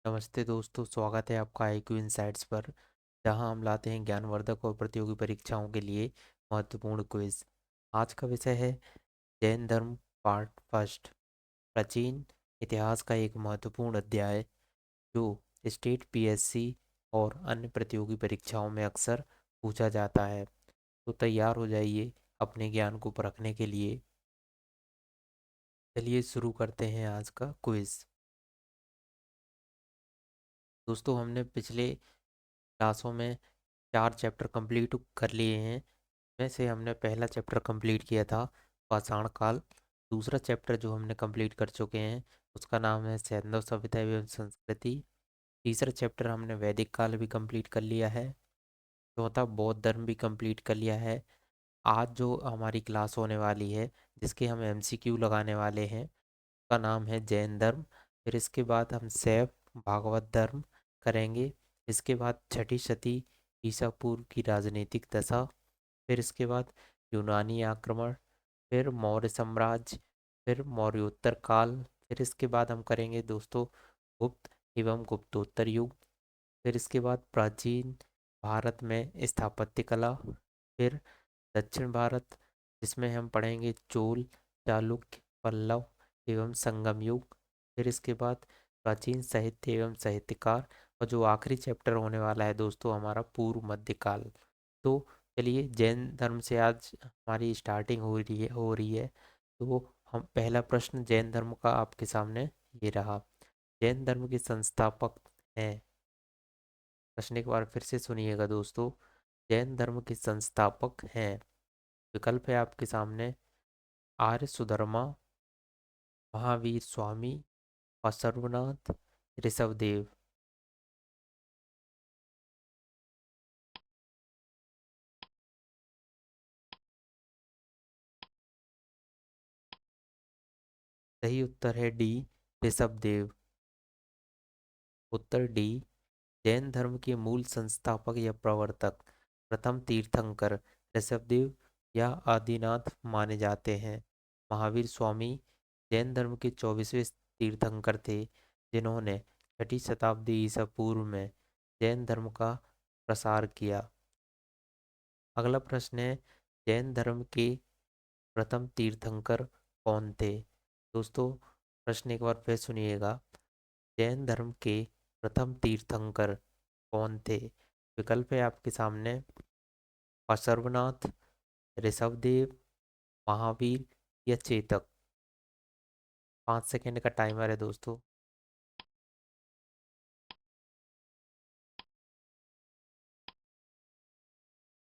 नमस्ते दोस्तों, स्वागत है आपका आईक्यू इनसाइट्स पर। जहां हम लाते हैं ज्ञानवर्धक और प्रतियोगी परीक्षाओं के लिए महत्वपूर्ण क्विज। आज का विषय है जैन धर्म, पार्ट फर्स्ट। प्राचीन इतिहास का एक महत्वपूर्ण अध्याय जो स्टेट पीएससी और अन्य प्रतियोगी परीक्षाओं में अक्सर पूछा जाता है। तो तैयार हो जाइए अपने ज्ञान को परखने के लिए। चलिए शुरू करते हैं आज का क्विज। दोस्तों, हमने पिछले क्लासों में 4 चैप्टर कंप्लीट कर लिए हैं। में से हमने पहला चैप्टर कंप्लीट किया था, पाषाण काल। दूसरा चैप्टर जो हमने कंप्लीट कर चुके हैं उसका नाम है सैंधव सभ्यता एवं संस्कृति। तीसरा चैप्टर हमने वैदिक काल भी कंप्लीट कर लिया है। चौथा बौद्ध धर्म भी कंप्लीट कर लिया है। आज जो हमारी क्लास होने वाली है, जिसके हम एमसीक्यू लगाने वाले हैं, का नाम है जैन धर्म। फिर इसके बाद हम शैव भागवत धर्म करेंगे। इसके बाद छठी शती ईसा पूर्व की राजनीतिक दशा। फिर इसके बाद यूनानी आक्रमण। फिर मौर्य साम्राज्य। फिर मौर्योत्तर काल। फिर इसके बाद हम करेंगे दोस्तों गुप्त एवं गुप्तोत्तर युग। फिर इसके बाद प्राचीन भारत में स्थापत्य कला। फिर दक्षिण भारत, जिसमें हम पढ़ेंगे चोल, चालुक्य, पल्लव एवं संगम युग। फिर इसके बाद प्राचीन साहित्य एवं साहित्यकार। और जो आखिरी चैप्टर होने वाला है दोस्तों, हमारा पूर्व मध्यकाल। तो चलिए, जैन धर्म से आज हमारी स्टार्टिंग हो रही है। तो हम पहला प्रश्न जैन धर्म का आपके सामने ये रहा। जैन धर्म के संस्थापक हैं। प्रश्न एक बार फिर से सुनिएगा दोस्तों। जैन धर्म के संस्थापक हैं। विकल्प है आपके सामने आर्य सुधर्मा, महावीर स्वामी, सर्वनाथ, ऋषभदेव। सही उत्तर है डी, ऋषभदेव। उत्तर डी। जैन धर्म के मूल संस्थापक या प्रवर्तक, प्रथम तीर्थंकर ऋषभदेव या आदिनाथ माने जाते हैं। महावीर स्वामी जैन धर्म के 24वें तीर्थंकर थे, जिन्होंने छठी शताब्दी ईसा पूर्व में जैन धर्म का प्रसार किया। अगला प्रश्न है, जैन धर्म के प्रथम तीर्थंकर कौन थे? दोस्तों, प्रश्न एक बार फिर सुनिएगा। जैन धर्म के प्रथम तीर्थंकर कौन थे? विकल्प है आपके सामने पार्श्वनाथ, ऋषभदेव, महावीर या चेतक। 5 सेकेंड का टाइमर है दोस्तों।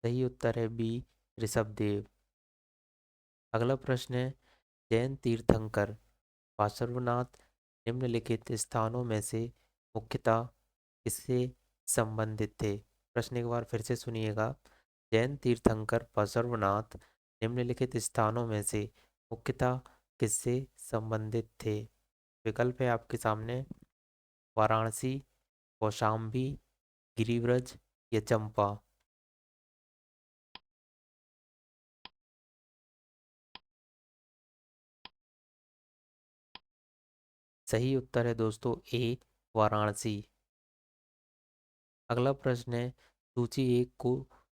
सही उत्तर है बी, ऋषभदेव। अगला प्रश्न है, जैन तीर्थंकर पार्श्वनाथ निम्नलिखित स्थानों में से मुख्यतः किससे संबंधित थे? प्रश्न एक बार फिर से सुनिएगा। जैन तीर्थंकर पार्श्वनाथ निम्नलिखित स्थानों में से मुख्यतः किससे संबंधित थे? विकल्प है आपके सामने वाराणसी, कौशाम्बी, गिरिव्रज या चंपा। सही उत्तर है दोस्तों ए, वाराणसी। अगला प्रश्न है, सूची एक को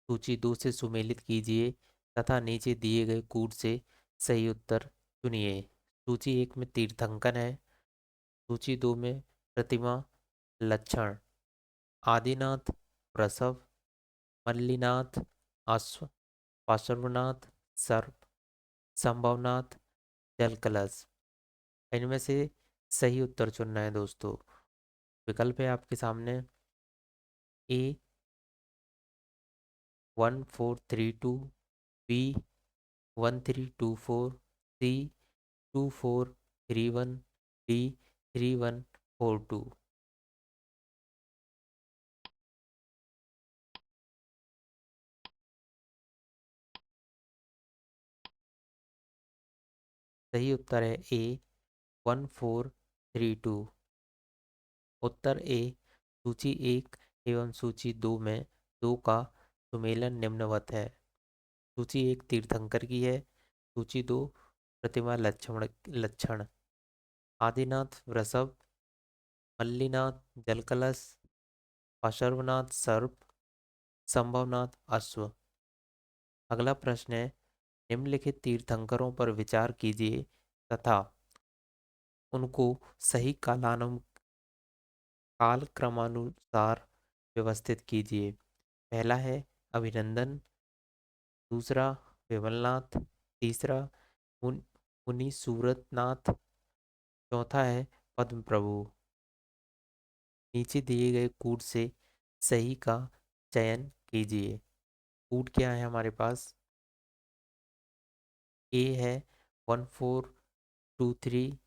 सूची दो से सुमेलित कीजिए तथा नीचे दिए गए कूट से सही उत्तर चुनिए। सूची एक में तीर्थंकन है। सूची दो में प्रतिमा, लक्षण, आदिनाथ, प्रसव, मल्लीनाथ, अश्व, पार्श्वनाथ, सर्प, संभवनाथ, जल कलश। इनमें से सही उत्तर चुनना है दोस्तों। विकल्प है आपके सामने ए 1432, बी 1324, सी 2431, डी 3142। सही उत्तर है ए, 1432। उत्तर ए। सूची एक एवं सूची दो में दो का सुमेलन निम्नवत है। सूची एक तीर्थंकर की है। सूची दो प्रतिमा लक्षण लक्षण। आदिनाथ वृषभ, मल्लीनाथ जल कलश, पार्श्वनाथ सर्प, संभवनाथ अश्व। अगला प्रश्न है, निम्नलिखित तीर्थंकरों पर विचार कीजिए तथा उनको सही कालक्रमानुसार व्यवस्थित कीजिए। पहला है अभिनंदन, दूसरा विमलनाथ, तीसरा मुनि सूरतनाथ, चौथा है पद्म प्रभु। नीचे दिए गए कूट से सही का चयन कीजिए। कूट क्या है हमारे पास? ए है 1423,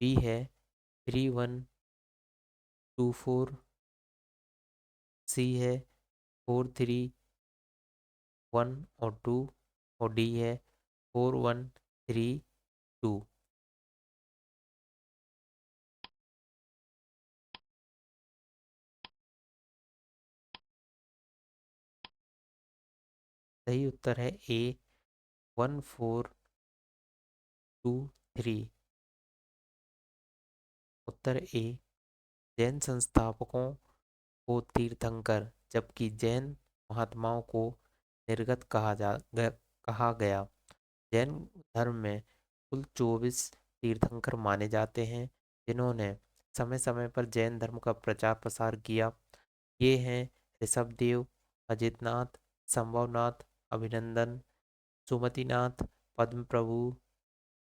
बी है 3124, सी है 431 और 2, और डी है 4132। सही उत्तर है ए 1423। उत्तर ए। जैन संस्थापकों को तीर्थंकर जबकि जैन महात्माओं को निर्गत कहा गया। जैन धर्म में कुल 24 तीर्थंकर माने जाते हैं जिन्होंने समय समय पर जैन धर्म का प्रचार प्रसार किया। ये हैं ऋषभदेव, अजितनाथ, संभवनाथ, अभिनंदन, सुमतिनाथ, पद्म प्रभु,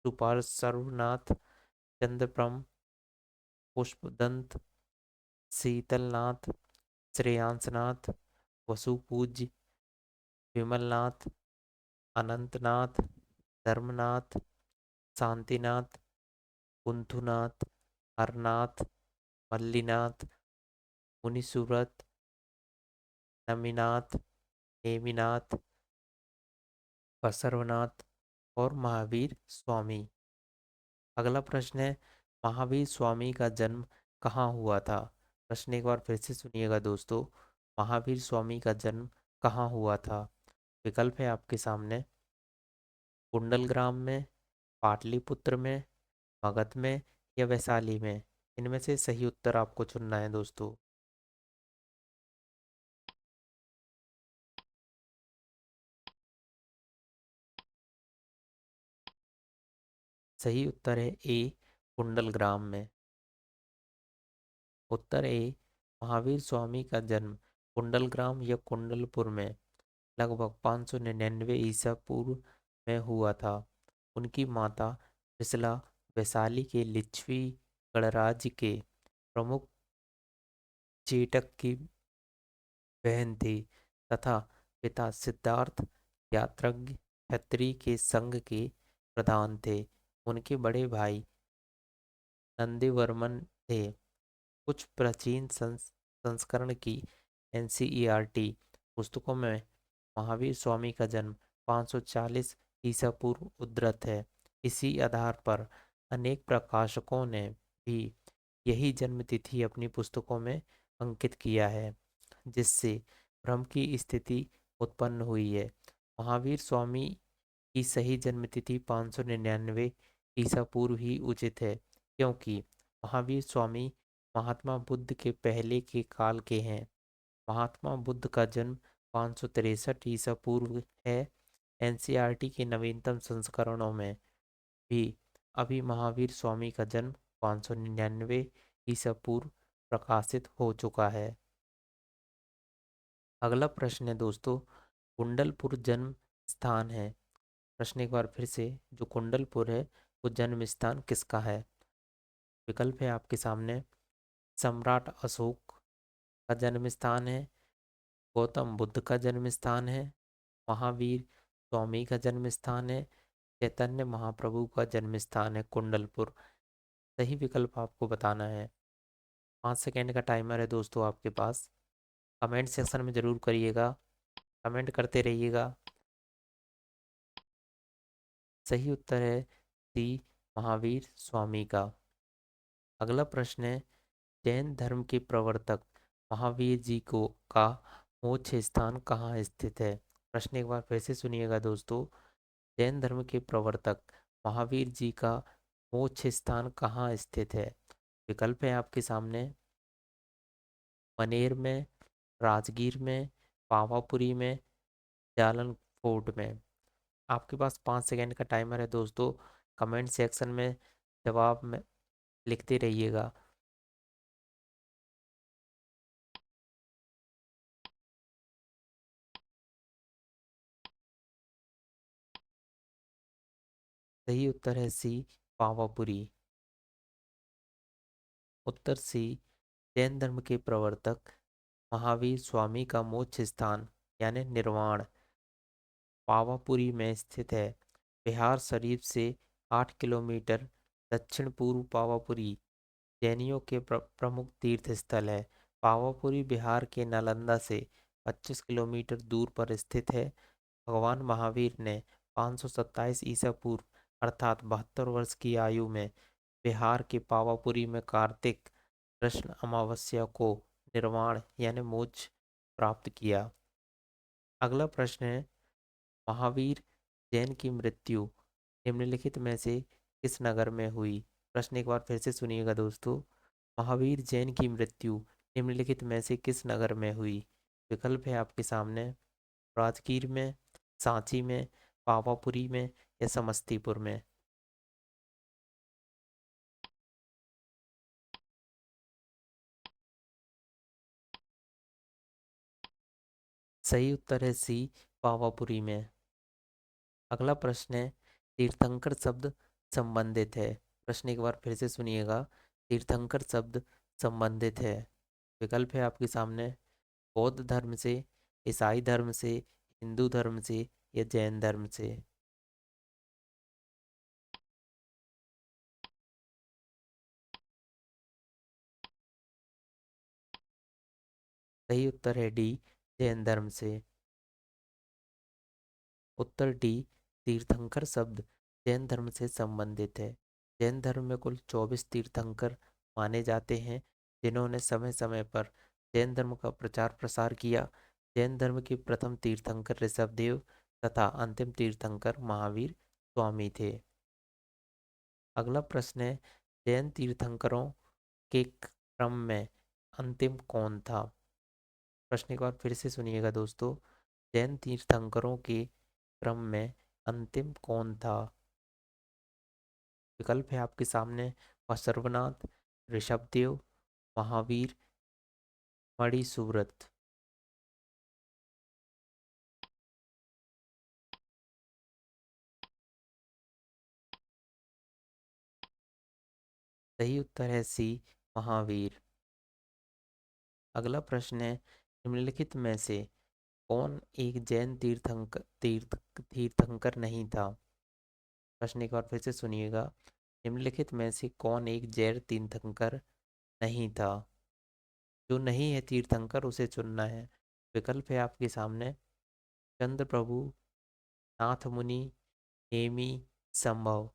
सुपार्श्वनाथ, चंद्रप्रम, पुष्पदंत, शीतलनाथ, श्रेयांसनाथ, वसुपूज्य, विमलनाथ, अनंतनाथ, धर्मनाथ, शांतिनाथ, कुंथुनाथ, हरनाथ, मल्लीनाथ, मुनिसुरत, नमीनाथ, नेमिनाथ, बसवनाथ और महावीर स्वामी। अगला प्रश्न है, महावीर स्वामी का जन्म कहाँ हुआ था? प्रश्न एक बार फिर से सुनिएगा दोस्तों। महावीर स्वामी का जन्म कहाँ हुआ था? विकल्प है आपके सामने, कुंडलग्राम में, पाटलिपुत्र में, मगध में या वैशाली में। इनमें से सही उत्तर आपको चुनना है दोस्तों। सही उत्तर है ए, कुंडलग्राम में। उत्तर ए, महावीर स्वामी का जन्म कुंडलग्राम या कुंडलपुर में लगभग 599 ईसा पूर्व में हुआ था। उनकी माता विसला वैशाली के लिच्छवी गणराज्य के प्रमुख चेटक की बहन थी तथा पिता सिद्धार्थ यात्रज्ञ क्षत्रिय के संघ के प्रधान थे। उनके बड़े भाई नंदीवर्मन थे। कुछ प्राचीन संस्करण की एनसीईआरटी पुस्तकों में महावीर स्वामी का जन्म 540 ईसा पूर्व उद्धृत है। इसी आधार पर अनेक प्रकाशकों ने भी यही जन्म तिथि अपनी पुस्तकों में अंकित किया है, जिससे भ्रम की स्थिति उत्पन्न हुई है। महावीर स्वामी की सही जन्म तिथि 599 ईसा पूर्व ही उचित है, क्योंकि महावीर स्वामी महात्मा बुद्ध के पहले के काल के हैं। महात्मा बुद्ध का जन्म 563 ईसा पूर्व है। एनसीईआरटी के नवीनतम संस्करणों में भी अभी महावीर स्वामी का जन्म 599 ईसा पूर्व प्रकाशित हो चुका है। अगला प्रश्न है दोस्तों, कुंडलपुर जन्म स्थान है। प्रश्न एक बार फिर से, जो कुंडलपुर है वो जन्म स्थान किसका है? विकल्प है आपके सामने, सम्राट अशोक का जन्म स्थान है, गौतम बुद्ध का जन्म स्थान है, महावीर स्वामी का जन्म स्थान है, चैतन्य महाप्रभु का जन्म स्थान है कुंडलपुर। सही विकल्प आपको बताना है। 5 सेकेंड का टाइमर है दोस्तों आपके पास। कमेंट सेक्शन में ज़रूर करिएगा, कमेंट करते रहिएगा। सही उत्तर है सी, महावीर स्वामी का। अगला प्रश्न है, जैन धर्म के प्रवर्तक महावीर जी को का मोक्ष स्थान कहाँ स्थित है? प्रश्न एक बार फिर से सुनिएगा दोस्तों। जैन धर्म के प्रवर्तक महावीर जी का मोक्ष स्थान कहाँ स्थित है? विकल्प है आपके सामने, मनेर में, राजगीर में, पावापुरी में, जालन फोर्ट में। आपके पास 5 सेकंड का टाइमर है दोस्तों। कमेंट सेक्शन में जवाब में लिखते रहिएगा। सही उत्तर है सी, पावापुरी। उत्तर सी, जैन धर्म के प्रवर्तक महावीर स्वामी का मोक्ष स्थान यानी निर्वाण पावापुरी में स्थित है। बिहार शरीफ से 8 किलोमीटर दक्षिण पूर्व पावापुरी जैनियों के प्रमुख तीर्थ स्थल है। पावापुरी बिहार के नालंदा से 25 किलोमीटर दूर पर स्थित है। भगवान महावीर ने 527 ईसा पूर्व अर्थात 72 वर्ष की आयु में बिहार के पावापुरी में कार्तिक कृष्ण अमावस्या को निर्वाण यानी मोक्ष प्राप्त किया। अगला प्रश्न है, महावीर जैन की मृत्यु निम्नलिखित में से किस नगर में हुई? प्रश्न एक बार फिर से सुनिएगा दोस्तों। महावीर जैन की मृत्यु निम्नलिखित में से किस नगर में हुई? विकल्प है आपके सामने, राजगीर में, सांची में, पावापुरी में या समस्तीपुर में। सही उत्तर है सी, पावापुरी में। अगला प्रश्न है, तीर्थंकर शब्द संबंधित है। प्रश्न एक बार फिर से सुनिएगा। तीर्थंकर शब्द संबंधित है। विकल्प है आपके सामने, बौद्ध धर्म से, ईसाई धर्म से, हिंदू धर्म से या जैन धर्म से। सही उत्तर है डी, जैन धर्म से। उत्तर डी, तीर्थंकर शब्द जैन धर्म से संबंधित है। जैन धर्म में कुल 24 तीर्थंकर माने जाते हैं जिन्होंने समय समय पर जैन धर्म का प्रचार प्रसार किया। जैन धर्म के प्रथम तीर्थंकर ऋषभदेव तथा अंतिम तीर्थंकर महावीर स्वामी थे। अगला प्रश्न है, जैन तीर्थंकरों के क्रम में अंतिम कौन था? प्रश्न एक बार फिर से सुनिएगा दोस्तों। जैन तीर्थंकरों के क्रम में अंतिम कौन था? विकल्प है आपके सामने, सर्वनाथ, ऋषभदेव, महावीर, मणिसूरत। सही उत्तर है सी, महावीर। अगला प्रश्न है, निम्नलिखित में से कौन एक जैन तीर्थंकर नहीं था? प्रश्न एक बार फिर से सुनिएगा। निम्नलिखित में से कौन एक जैन तीर्थंकर नहीं था? जो नहीं है तीर्थंकर उसे चुनना है। विकल्प है आपके सामने, चंद्र प्रभु, नाथ मुनि, नेमी, संभव।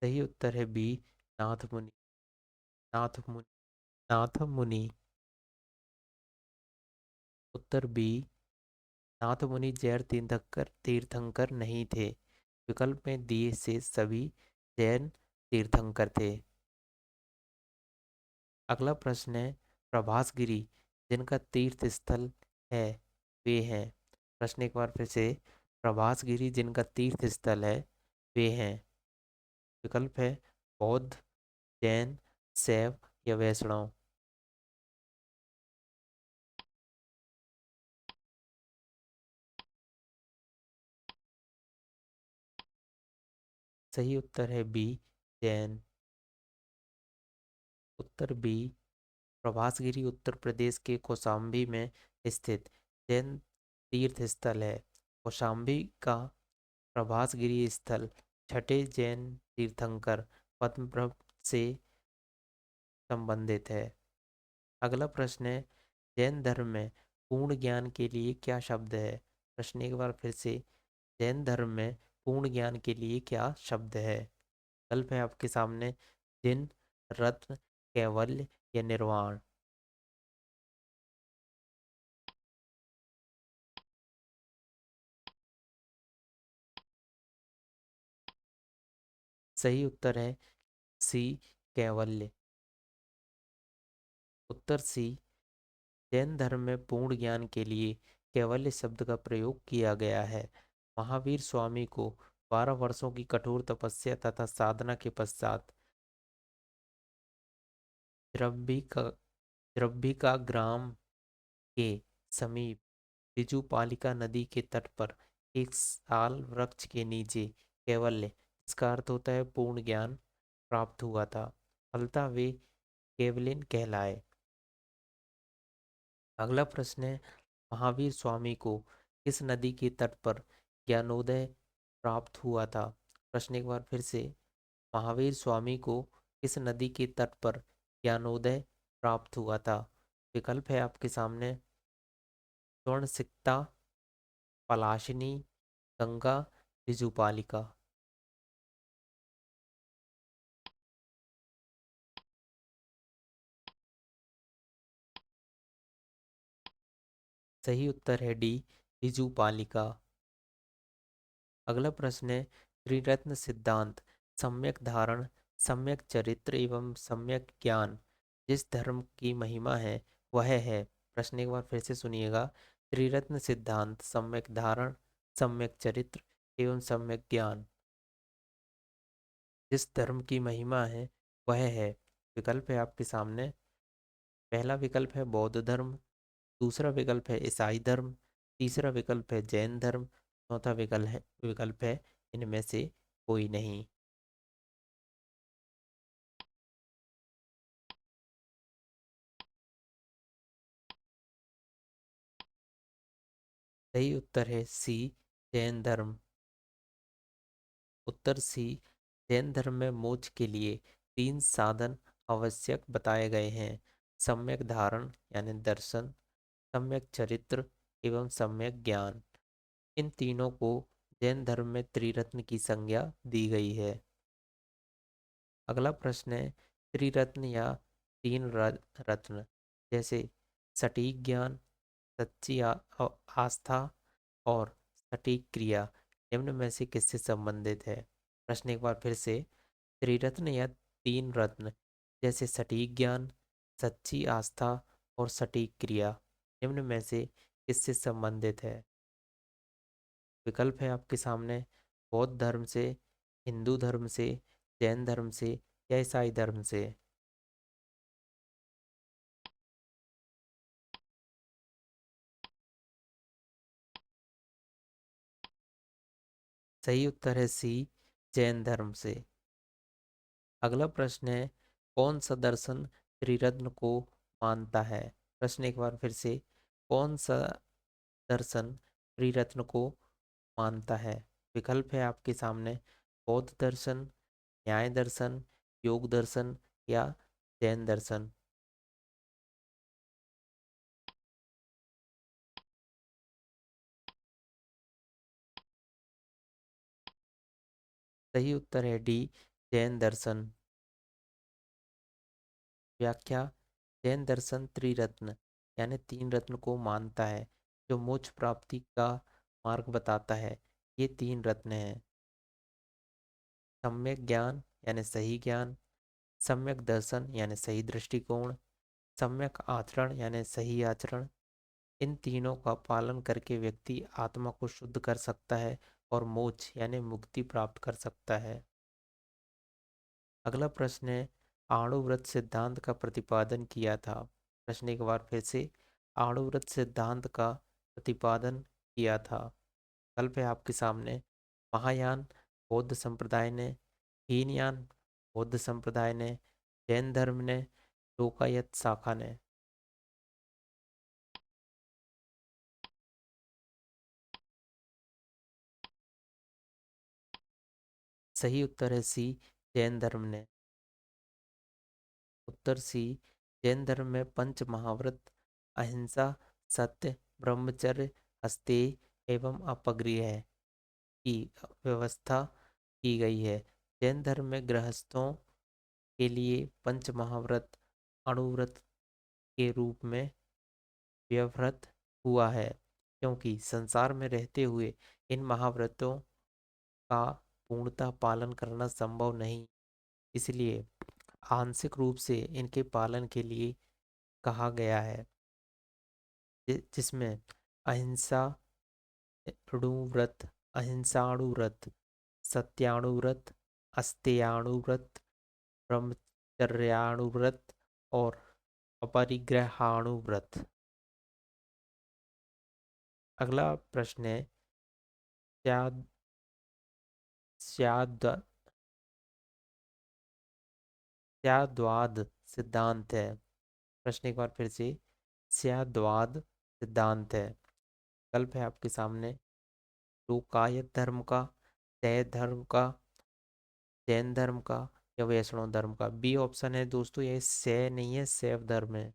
सही उत्तर है बी, नाथ मुनि। नाथ मुनि। नाथ मुनि। उत्तर बी, नाथ मुनि जैन तीर्थंकर नहीं थे। विकल्प में दिए से सभी जैन तीर्थंकर थे। अगला प्रश्न है, प्रभासगिरी जिनका तीर्थ स्थल है वे हैं। प्रश्न एक बार फिर से, प्रभासगिरी जिनका तीर्थ स्थल है वे हैं। विकल्प है बौद्ध, जैन, शैव या वैष्णव। सही उत्तर है बी, जैन। उत्तर बी, प्रभासगिरी उत्तर प्रदेश के कौशाम्बी में स्थित जैन तीर्थ स्थल है। कौशाम्बी का प्रभासगिरी स्थल छठे जैन तीर्थंकर पद्मप्रभ से संबंधित है। अगला प्रश्न है, जैन धर्म में पूर्ण ज्ञान के लिए क्या शब्द है? प्रश्न एक बार फिर से, जैन धर्म में पूर्ण ज्ञान के लिए क्या शब्द है? विकल्प है आपके सामने, जिन, रत्न, कैवल्य या निर्वाण। सही उत्तर है सी, कैवल्य। उत्तर सी, जैन धर्म में पूर्ण ज्ञान के लिए कैवल्य शब्द का प्रयोग किया गया है। महावीर स्वामी को 12 वर्षों की कठोर तपस्या तथा साधना के पश्चात द्रव्यका द्रव्यका ग्राम के समीप ऋजुपालिका नदी के तट पर एक साल वृक्ष के नीचे कैवल्य, इसका अर्थ होता है पूर्ण ज्ञान, प्राप्त हुआ था। फलतः वे केवलिन कहलाए। अगला प्रश्न है, महावीर स्वामी को किस नदी के तट पर ज्ञानोदय प्राप्त हुआ था? प्रश्न एक बार फिर से, महावीर स्वामी को किस नदी के तट पर ज्ञानोदय प्राप्त हुआ था? विकल्प है आपके सामने, स्वर्णसिक्ता, पलाशिनी, गंगा, ऋजुपालिका। सही उत्तर है डी, ऋजुपालिका। अगला प्रश्न है, त्रिरत्न सिद्धांत सम्यक धारण, सम्यक चरित्र एवं सम्यक ज्ञान जिस धर्म की महिमा है वह है। प्रश्न एक बार फिर से सुनिएगा, त्रिरत्न सिद्धांत सम्यक धारण, सम्यक चरित्र एवं सम्यक ज्ञान जिस धर्म की महिमा है वह है। विकल्प है आपके सामने, पहला विकल्प है बौद्ध धर्म, दूसरा विकल्प है ईसाई धर्म, तीसरा विकल्प है जैन धर्म, चौथा विकल्प है इनमें से कोई नहीं। सही उत्तर है सी, जैन धर्म। उत्तर सी, जैन धर्म में मोक्ष के लिए 3 साधन आवश्यक बताए गए हैं, सम्यक धारण यानी दर्शन, सम्यक चरित्र एवं सम्यक ज्ञान। इन तीनों को जैन धर्म में त्रिरत्न की संज्ञा दी गई है। अगला प्रश्न है, त्रिरत्न या रत्न जैसे सटीक ज्ञान, सच्ची आस्था और सटीक क्रिया निम्न में से किससे संबंधित है? प्रश्न एक बार फिर से, त्रिरत्न या 3 रत्न जैसे सटीक ज्ञान, सच्ची आस्था और सटीक क्रिया निम्न में से किससे संबंधित है? विकल्प है आपके सामने, बौद्ध धर्म से, हिंदू धर्म से, जैन धर्म से या ईसाई धर्म से। सही उत्तर है सी, जैन धर्म से। अगला प्रश्न है, कौन सा दर्शन त्रिरत्न को मानता है? प्रश्न एक बार फिर से, कौन सा दर्शन त्रिरत्न को मानता है? विकल्प है आपके सामने, बौद्ध दर्शन, न्याय दर्शन, योग दर्शन या जैन दर्शन। सही उत्तर है डी, जैन दर्शन। व्याख्या, जैन दर्शन त्रिरत्न यानी 3 रत्न को मानता है जो मोक्ष प्राप्ति का मार्ग बताता है। ये 3 रत्न हैं, सम्यक ज्ञान यानी सही ज्ञान, सम्यक दर्शन यानी सही दृष्टिकोण, सम्यक आचरण यानी सही आचरण। इन तीनों का पालन करके व्यक्ति आत्मा को शुद्ध कर सकता है और मोक्ष यानी मुक्ति प्राप्त कर सकता है। अगला प्रश्न है, आणुव्रत सिद्धांत का प्रतिपादन किया था? प्रश्न एक बार फिर से, आणुव्रत सिद्धांत का प्रतिपादन किया था? कल्प है आपके सामने, महायान बौद्ध संप्रदाय ने, हीनयान बौद्ध संप्रदाय ने, जैन धर्म ने, लोकायत शाखा ने। सही उत्तर है सी, जैन धर्म ने। उत्तर सी, जैन धर्म में पंच महाव्रत, अहिंसा, सत्य, ब्रह्मचर्य, अस्तेय एवं अपग्रह की व्यवस्था की गई है। जैन धर्म में गृहस्थों के लिए पंच महाव्रत अणुव्रत के रूप में व्यवहृत हुआ है, क्योंकि संसार में रहते हुए इन महाव्रतों का पूर्णतः पालन करना संभव नहीं, इसलिए आंशिक रूप से इनके पालन के लिए कहा गया है, जिसमें अहिंसा अणुव्रत, अहिंसाणुव्रत, सत्याणुव्रत, अस्तेयाणुव्रत, ब्रह्मचर्याणुव्रत और अपरिग्रहाणुव्रत। अगला प्रश्न है, क्या क्या द्वाद सिद्धांत है? प्रश्न एक बार फिर से, स्याद्वाद सिद्धांत है। विकल्प है आपके सामने, लोकायत धर्म का, शैव धर्म का, जैन धर्म का या वैष्णव धर्म का। बी ऑप्शन है दोस्तों, ये शैव नहीं है, शैव धर्म है।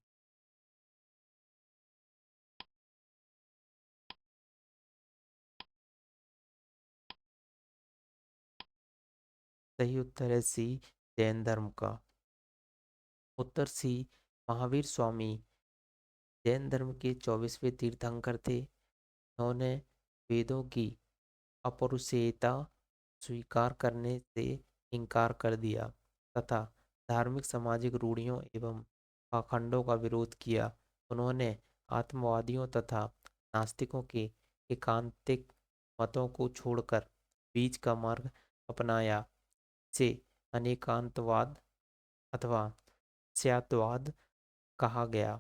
सही उत्तर है सी, जैन धर्म का। उत्तर सी, महावीर स्वामी जैन धर्म के 24वें तीर्थंकर थे। उन्होंने वेदों की अपौरुषेयता स्वीकार करने से इनकार कर दिया तथा धार्मिक सामाजिक रूढ़ियों एवं पाखंडों का विरोध किया। उन्होंने आत्मवादियों तथा नास्तिकों के एकांतिक मतों को छोड़कर बीच का मार्ग अपनाया, से अनेकांतवाद अथवा स्याद्वाद कहा गया।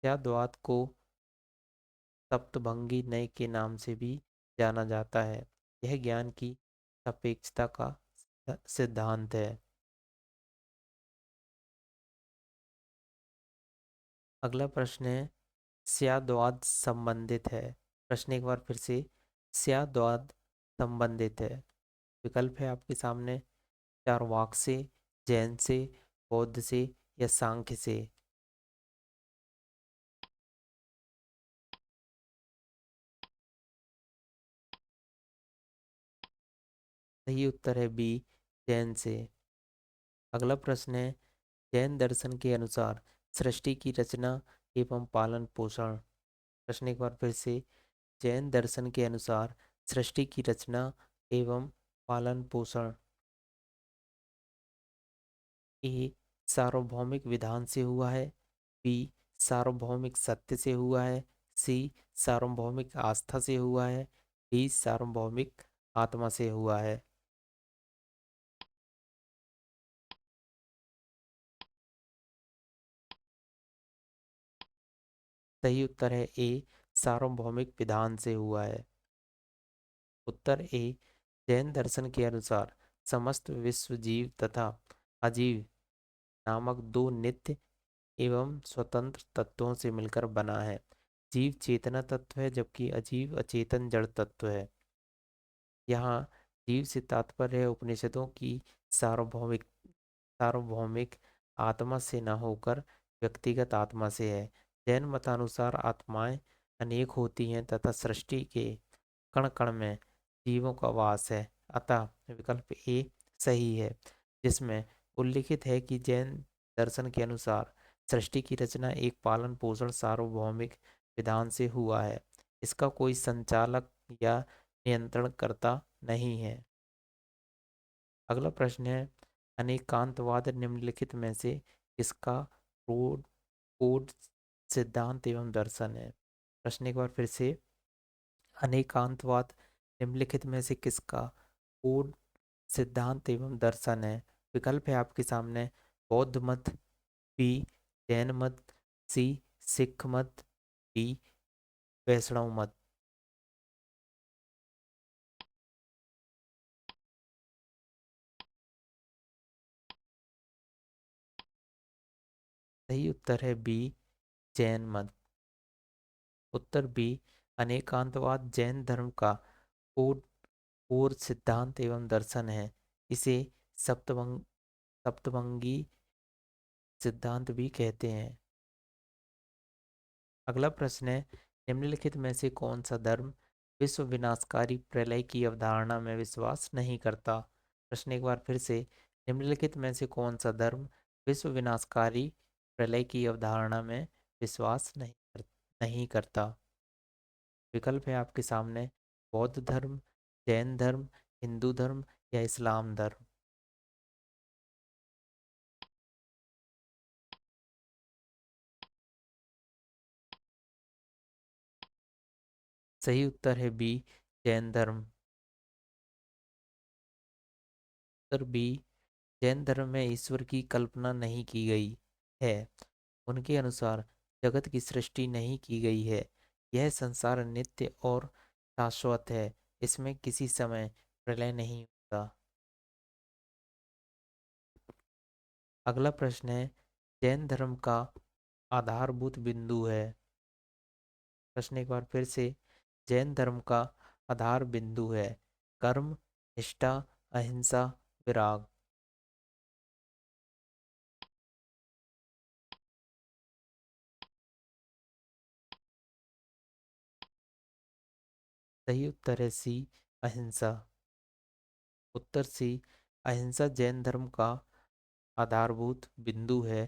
स्याद्वाद को सप्तभंगी नय के नाम से भी जाना जाता है। यह ज्ञान की सापेक्षता का सिद्धांत है। अगला प्रश्न है, स्याद्वाद संबंधित है। प्रश्न एक बार फिर से, स्याद्वाद संबंधित है। विकल्प है आपके सामने, चारवाक से, जैन से, बौद्ध से या सांख्य से। सही उत्तर है बी, जैन से। अगला प्रश्न है, जैन दर्शन के अनुसार सृष्टि की रचना एवं पालन पोषण। प्रश्न एक बार फिर से, जैन दर्शन के अनुसार सृष्टि की रचना एवं पालन पोषण ए सार्वभौमिक विधान से हुआ है, बी सार्वभौमिक सत्य से हुआ है, सी सार्वभौमिक आस्था से हुआ है, डी सार्वभौमिक आत्मा से हुआ है। सही उत्तर है ए, सार्वभौमिक विधान से हुआ है। उत्तर ए, जैन दर्शन के अनुसार समस्त विश्व जीव तथा अजीव नामक दो नित्य एवं स्वतंत्र तत्वों से मिलकर बना है। जीव चेतना तत्व है जबकि अजीव अचेतन जड़ तत्व है। यहाँ जीव से तात्पर्य है उपनिषदों की सार्वभौमिक सार्वभौमिक आत्मा से न होकर व्यक्तिगत आत्मा से है। जैन मतानुसार आत्माएं अनेक होती हैं तथा सृष्टि के कण कण में जीवों का वास है, अतः विकल्प ए सही है, जिसमें उल्लिखित है कि जैन दर्शन के अनुसार सृष्टि की रचना एक पालन पोषण सार्वभौमिक विधान से हुआ है। इसका कोई संचालक या नियंत्रणकर्ता नहीं है। अगला प्रश्न है, अनेकांतवाद निम्नलिखित में से किसका कोड कोड सिद्धांत एवं दर्शन है? प्रश्न एक बार फिर से, अनेकांतवाद निम्नलिखित में से किसका कोड सिद्धांत एवं दर्शन है? विकल्प है आपके सामने, बौद्ध मत, बी जैन मत, सी सिख मत, डी वैष्णव मत। सही उत्तर है बी, जैन मत। उत्तर बी, अनेकांतवाद जैन धर्म का कोड और सिद्धांत एवं दर्शन है। इसे सप्तमंग सप्तमंगी सिद्धांत भी कहते हैं। अगला प्रश्न है, निम्नलिखित में से कौन सा धर्म विश्व विनाशकारी प्रलय की अवधारणा में विश्वास नहीं करता? प्रश्न एक बार फिर से, निम्नलिखित में से कौन सा धर्म विश्व विनाशकारी प्रलय की अवधारणा में विश्वास नहीं करता? विकल्प है आपके सामने, बौद्ध धर्म, जैन धर्म, हिंदू धर्म या इस्लाम धर्म? सही उत्तर है बी, जैन धर्म। उत्तर बी, जैन धर्म में ईश्वर की कल्पना नहीं की गई है। उनके अनुसार जगत की सृष्टि नहीं की गई है। यह संसार नित्य और शाश्वत है। इसमें किसी समय प्रलय नहीं होता। अगला प्रश्न है, जैन धर्म का आधारभूत बिंदु है। प्रश्न एक बार फिर से, जैन धर्म का आधार बिंदु है कर्म, निष्ठा, अहिंसा, विराग? सही उत्तर है सी, अहिंसा। उत्तर सी, अहिंसा जैन धर्म का आधारभूत बिंदु है।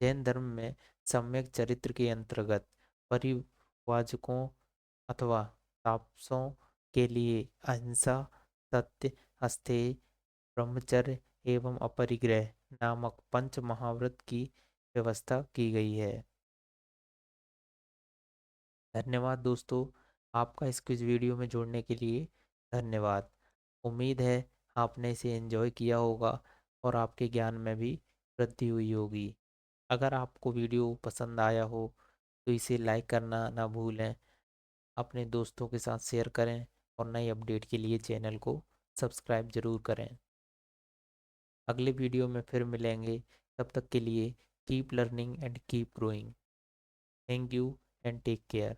जैन धर्म में सम्यक चरित्र के अंतर्गत परिव्राजकों अथवा तापसों के लिए अहिंसा, सत्य, अस्तेय, ब्रह्मचर्य एवं अपरिग्रह नामक पंच महाव्रत की व्यवस्था की गई है। धन्यवाद दोस्तों, आपका इस क्विज वीडियो में जोड़ने के लिए धन्यवाद। उम्मीद है आपने इसे एंजॉय किया होगा और आपके ज्ञान में भी वृद्धि हुई होगी। अगर आपको वीडियो पसंद आया हो तो इसे लाइक करना ना भूलें, अपने दोस्तों के साथ शेयर करें और नई अपडेट के लिए चैनल को सब्सक्राइब जरूर करें। अगले वीडियो में फिर मिलेंगे, तब तक के लिए keep learning and keep growing. Thank you and take care.